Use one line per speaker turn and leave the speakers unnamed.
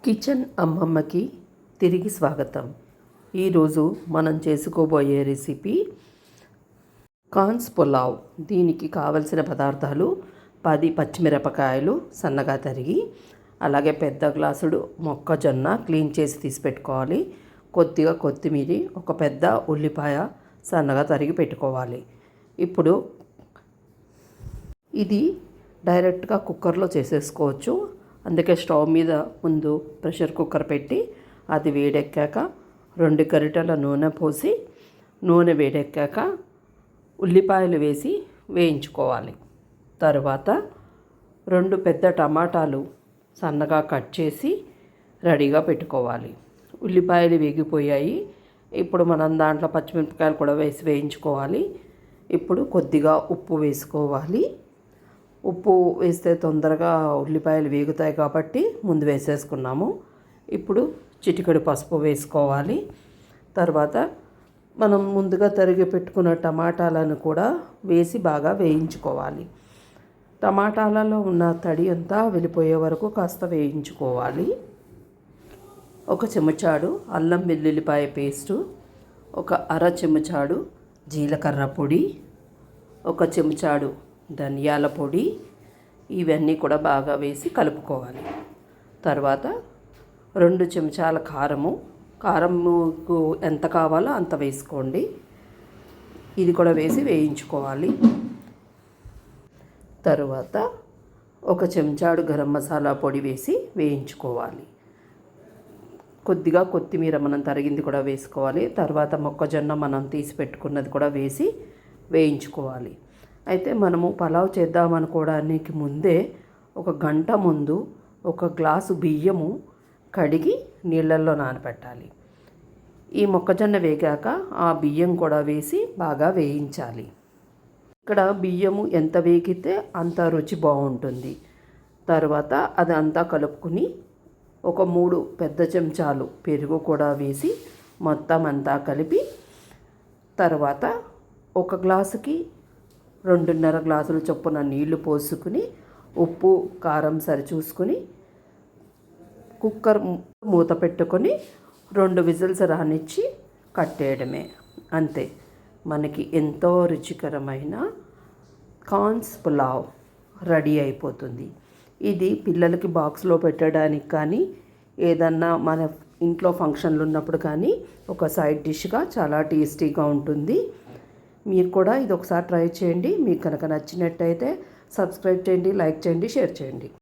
Kitchen అమ్మమ్మకి తిరిగి స్వాగతం. ఈరోజు మనం చేసుకోబోయే రెసిపీ కార్న్స్ పులావ్. దీనికి కావలసిన పదార్థాలు 10 పచ్చిమిరపకాయలు సన్నగా తరిగి, అలాగే పెద్ద గ్లాసుడు మొక్కజొన్న క్లీన్ చేసి తీసి పెట్టుకోవాలి. కొద్దిగా కొత్తిమీర, ఒక పెద్ద ఉల్లిపాయ సన్నగా తరిగి పెట్టుకోవాలి. ఇప్పుడు ఇది డైరెక్ట్గా కుక్కర్లో చేసేసుకోవచ్చు. అందుకే స్టవ్ మీద ముందు ప్రెషర్ కుక్కర్ పెట్టి అది వేడెక్కాక 2 గరిటెల నూనె పోసి, నూనె వేడెక్కాక ఉల్లిపాయలు వేసి వేయించుకోవాలి. తర్వాత 2 పెద్ద టమాటాలు సన్నగా కట్ చేసి రెడీగా పెట్టుకోవాలి. ఉల్లిపాయలు వేగిపోయాయి. ఇప్పుడు మనం దాంట్లో పచ్చిమిరపకాయలు కూడా వేసి వేయించుకోవాలి. ఇప్పుడు కొద్దిగా ఉప్పు వేసుకోవాలి. ఉప్పు వేస్తే తొందరగా ఉల్లిపాయలు వేగుతాయి కాబట్టి ముందు వేసేసుకున్నాము. ఇప్పుడు చిటికెడు పసుపు వేసుకోవాలి. తర్వాత మనం ముందుగా తరిగి పెట్టుకున్న టమాటాలను కూడా వేసి బాగా వేయించుకోవాలి. టమాటాలలో ఉన్న తడి అంతా వెళ్ళిపోయే వరకు కాస్త వేయించుకోవాలి. 1 చెంచాడు అల్లం వెల్లుల్లిపాయ పేస్టు, 1/2 చెంచాడు జీలకర్ర పొడి, 1 చెంచాడు ధనియాల పొడి, ఇవన్నీ కూడా బాగా వేసి కలుపుకోవాలి. తర్వాత 2 చెంచాల కారముకు ఎంత కావాలో అంత వేసుకోండి. ఇది కూడా వేసి వేయించుకోవాలి. తర్వాత 1 చెంచాడు గరం మసాలా పొడి వేసి వేయించుకోవాలి. కొద్దిగా కొత్తిమీర మనం తరిగింది కూడా వేసుకోవాలి. తర్వాత మొక్కజొన్న మనం తీసి పెట్టుకున్నది కూడా వేసి వేయించుకోవాలి. అయితే మనము పలావ్ చేద్దామనుకోవడానికి ముందే 1 గంట ముందు 1 గ్లాసు బియ్యము కడిగి నీళ్ళల్లో నానబెట్టాలి. ఈ మొక్కజొన్న వేగాక ఆ బియ్యం కూడా వేసి బాగా వేయించాలి. ఇక్కడ బియ్యము ఎంత వేగితే అంత రుచి బాగుంటుంది. తర్వాత అది అంతా కలుపుకుని 3 పెద్ద చెంచాలు పెరుగు కూడా వేసి మొత్తం అంతా కలిపి, తర్వాత 1 గ్లాసుకి 2.5 గ్లాసుల చొప్పున నీళ్లు పోసుకుని ఉప్పు కారం సరిచూసుకుని కుక్కర్ మూత పెట్టుకొని 2 విజిల్స్ రానిచ్చి కట్టేయడమే. అంతే, మనకి ఎంతో రుచికరమైన కార్న్స్ పులావ్ రెడీ అయిపోతుంది. ఇది పిల్లలకి బాక్స్లో పెట్టడానికి కానీ, ఏదన్నా మన ఇంట్లో ఫంక్షన్లు ఉన్నప్పుడు కానీ ఒక సైడ్ డిష్గా చాలా టేస్టీగా ఉంటుంది. మీరు కూడా ఇది ఒకసారి ట్రై చేయండి. మీకు కనుక నచ్చినట్టయితే సబ్స్క్రైబ్ చేయండి, లైక్ చేయండి, షేర్ చేయండి.